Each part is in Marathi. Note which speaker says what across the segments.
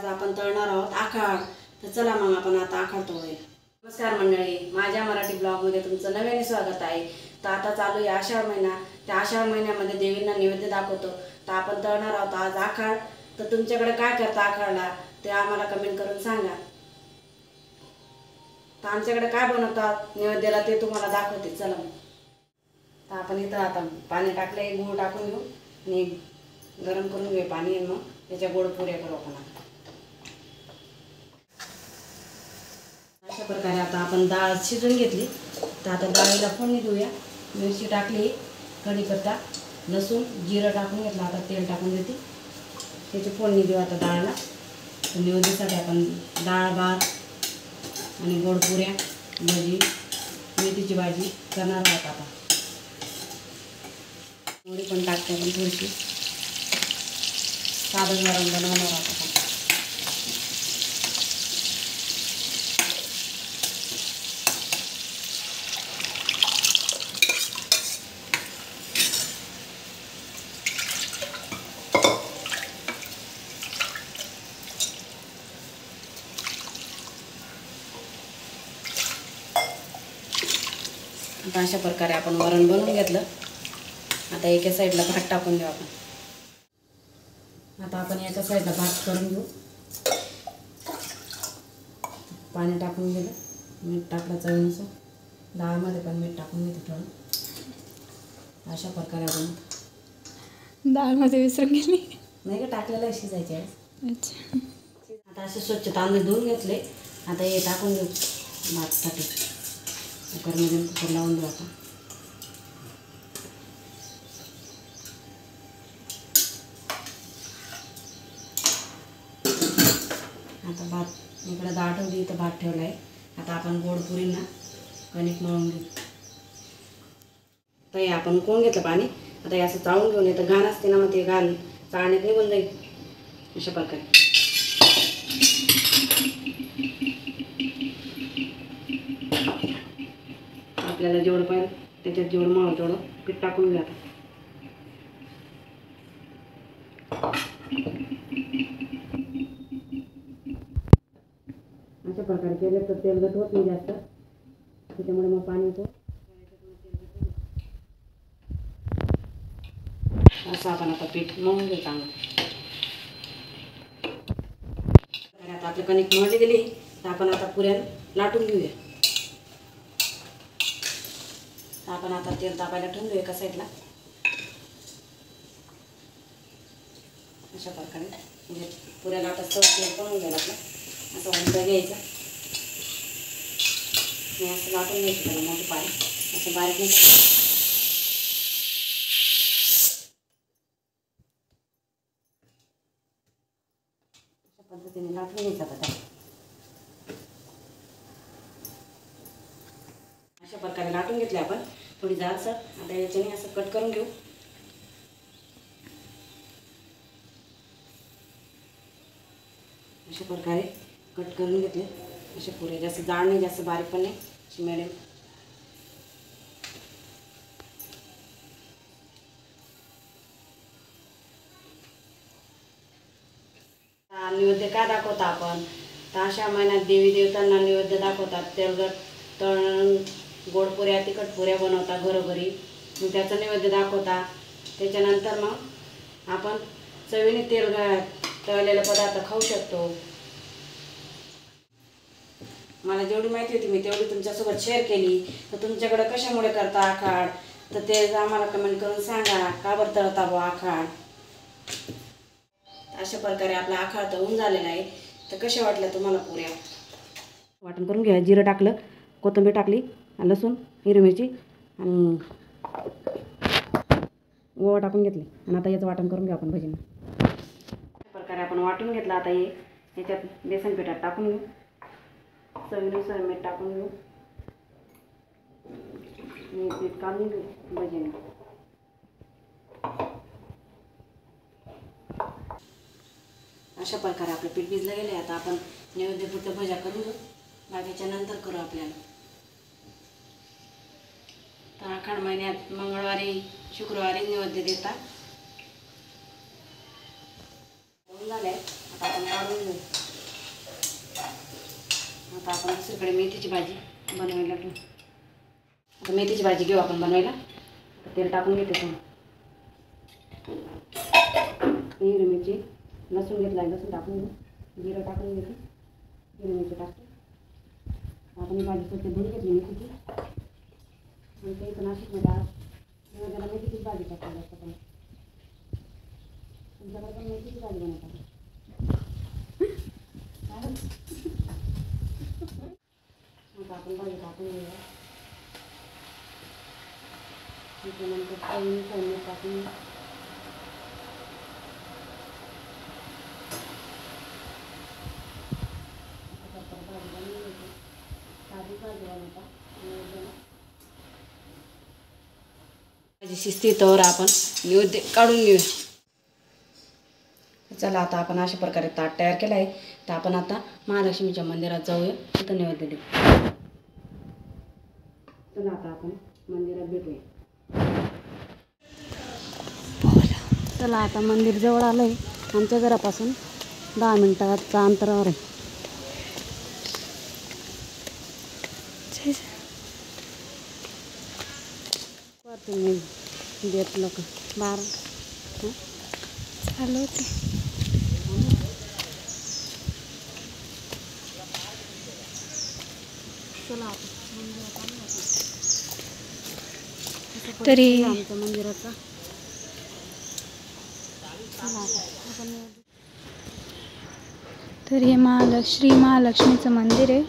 Speaker 1: आज आपण तळणार आहोत आखाड। तर चला मग आपण आता आखाड तळूया। नमस्कार मंडळी, माझ्या मराठी ब्लॉगमध्ये तुमचं नव्याने स्वागत आहे। तर आता चालू आहे आषाढ महिना। त्या आषाढ महिन्यामध्ये देवींना नैवेद्य दाखवतो। तर आपण तळणार आहोत आज आखाड। तर तुमच्याकडे काय करता आखाडला ते आम्हाला कमेंट करून सांगा। तर आमच्याकडे काय बनवतात नैवेद्याला ते तुम्हाला दाखवते। चला तर आपण इथं आता पाणी टाकले, गूळ टाकून घेऊ आणि गरम करून घेऊ पाणी आणि मग त्याच्या गोड पुऱ्या करू आपण। अशा प्रकारे आता आपण डाळ शिजवून घेतली। तर आता डाळीला फोडणी देऊया। मिरची टाकली, कढीपत्ता, लसूण, जिरं टाकून घेतलं। आता तेल टाकून देते, त्याची फोडणी देऊ आता डाळला। निवडीसाठी आपण डाळ भात आणि गोड पुऱ्या, भजी, मेथीची भाजी करणार आहोत। आता मोहरी पण टाकते आपण थोडीशी, साधं गरम बनवणार आहोत आपण। आता अशा प्रकारे आपण वरण बनवून घेतलं। आता एका साईडला भात टाकून देऊ आपण। आता आपण एका साईडला भात करून घेऊ। पाणी टाकून दिलं, मीठ टाकलं चवीनुसार। डाळमध्ये पण मीठ टाकून घेते थोडं। अशा प्रकारे आपण
Speaker 2: डाळमध्ये विसरून गेली
Speaker 1: नाही का, टाकलेलं शिजायचे आहे।
Speaker 2: अच्छा,
Speaker 1: आता असे स्वच्छ तांदूळ धुवून घेतले। आता हे टाकून देऊ भातसाठी। कुकरमध्ये कुकर लावून देऊ आता। आता भात इकडे डाळ ठेवली, इथं भात ठेवला आहे। आता आपण गोड पुरींना कणिक मळून घेऊ। तर हे आपण कोण घेतलं पाणी। आता हे असं चाळून घेऊन येतं, घाण असते ना, मग ते घाण चाळण्यात निघून जाईल। अशा प्रकारे आपल्याला जेवढं पाहिजे त्याच्यात जेवढं मळू तेवढं पीठ टाकून घ्या। अशा प्रकारे केलं तर तेलकट होत नाही जास्त, त्याच्यामुळे मग पाणी येतो असं आपण आता पीठ मळून घेऊ चांगलं। आता आपलं कणिक मळली गेली, तर आपण आता पुऱ्या लाटून घेऊया। आपण आता तेल तापायला ठेवून देऊ एका साईडला। अशा प्रकारे म्हणजे पुऱ्या लाटायचं तेल बनवून घ्यायला आपलं। असं उंच घ्यायचं आणि असं लाटून घ्यायचं त्याला मोठं पाणी, असं बारीक नाही करायचं। अशा पद्धतीने लाटून घ्यायचं आता त्याला। अशा प्रकारे लाटून घेतले आपण थोडी जाडसर। आता याच्याने असं कट करून घेऊ। अशा प्रकारे कट करून घेतले। असे पुरे जास्त जाड नाही, जास्त बारीक पण नाही, अशी मिडियम। नैवेद्य का दाखवता आपण, तर अशा महिन्यात देवी देवतांना नैवेद्य दाखवतात। तेलकट तळण, गोड पुऱ्या, तिखट पुऱ्या बनवतात घरोघरी, मग त्याचं नैवेद्य दाखवता। त्याच्यानंतर मग आपण चवीने तळलेले पदार्थ खाऊ शकतो। मला जेवढी माहिती होती मी तेवढी तुमच्यासोबत शेअर केली। तर तुमच्याकडे कशामुळे करता आखाड, तर ते आम्हाला कमेंट करून सांगा, का बरं तळता बुवा आखाड। अशा प्रकारे आपला आखाड तळून झालेला आहे। तर कशा वाटल्या तुम्हाला पुऱ्या। वाटण करून घ्या, जिरं टाकलं, कोथिंबीर टाकली, लसूण, हिरवी मिरची आणि ओवा टाकून घेतली। आणि आता याचं वाटण करून घेऊ आपण भजीनं। अशा प्रकारे आपण वाटून घेतलं। आता हे याच्यात बेसन पिठात टाकून घेऊ, चवीनुसार मीठ टाकून घेऊ, पीठ काढून घेऊ भजीनं। अशा प्रकारे आपलं पीठ भिजलं गेलं। आता आपण नैवेद्यपुरतं भज्या करून घेऊ, बाकीच्या नंतर करू आपल्याला। तर आखाड महिन्यात मंगळवारी शुक्रवारी नैवेद्य देतात। झाले आता आपण काढून घेऊ. आता आपण दुसरीकडे मेथीची भाजी बनवायला घेऊ. आता मेथीची भाजी घेऊ आपण बनवायला. तेल टाकून घेते थोडं. हिरवी मिरची, लसूण घेतला आहे, लसूण टाकून घेऊ. जिरं टाकून घेते, हिरवी मिरची टाकते. आपण ही भाजी स्वच्छ धुवून घेतली मेथीची. आणि ते इथं नाशिकमध्ये त्याला मेथीचीच भाजी टाकली जास्त पण. तुमच्याकडे पण मेथीची भाजी बनवतात. मग आपण भाजी टाकून घेऊया. त्याच्यानंतर फोडणी टाकून भाजी शिजते तर आपण नैवेद्य काढून घेऊ. चला आता आपण अशा प्रकारे ताट तयार केलं आहे. तर आपण आता महालक्ष्मीच्या मंदिरात जाऊया, तिथं नैवेद्य देऊ. चला आता आपण मंदिरात भेटूया. चला आता मंदिर जवळ आलं आहे. आमच्या घरापासून 10 मिनिटाच्या अंतरावर आहे. तुम्ही देत लोक 12 चालू होते. चला तरी आमच्या मंदिराचा
Speaker 2: तर हे श्री महालक्ष्मीचं मंदिर आहे.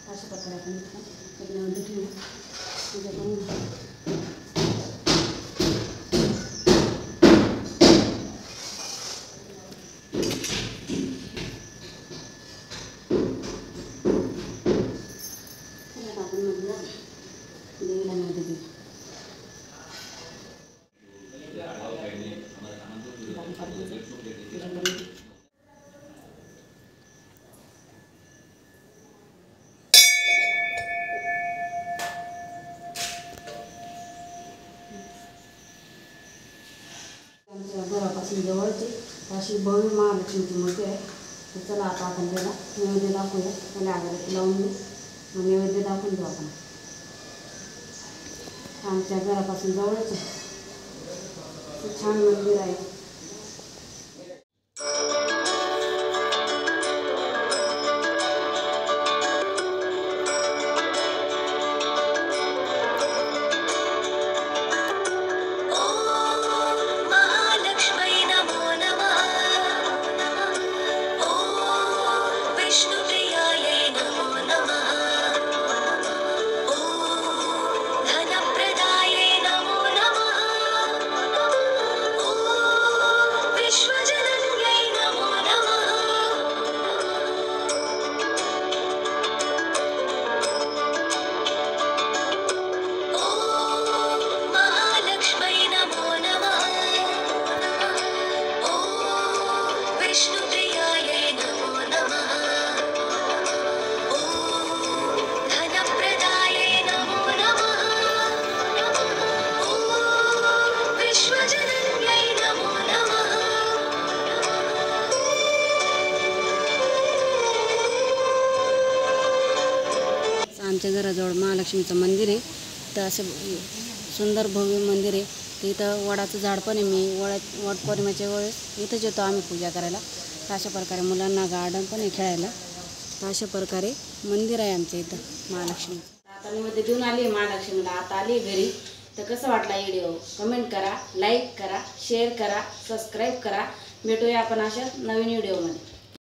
Speaker 1: अशा प्रकारे आपण नैवेद्य ठेवू. आपण देवीला नैवेद्य देऊ. आमच्या घरापासून जवळचे अशी भव्य महालक्ष्मीची मूर्ती आहे. तर चला आता आपण त्याला नैवेद्य दाखवूया. त्याला अगरबत्ती लावून देऊ. नैवेद्य दाखवून देऊ आपण. आमच्या घरापासून जवळच आहे. खूप छान मंदिर आहे. आमच्या घराजवळ महालक्ष्मीचं मंदिर आहे. तर असं सुंदर भव्य मंदिर आहे. तर इथं वडाचं झाड पण आहे. मी वड पौर्णिमेच्या वेळेस इथंच येतो आम्ही पूजा करायला. तर अशा प्रकारे मुलांना गार्डन पण आहे खेळायला. तर अशा प्रकारे मंदिर आहे आमच्या इथं महालक्ष्मी. आता मी मध्ये देऊन आली महालक्ष्मीला. आता आली घरी. तर कसं वाटला व्हिडिओ कमेंट करा, लाईक करा, शेअर करा, सबस्क्राईब करा. भेटूया आपण अशा नवीन व्हिडिओमध्ये.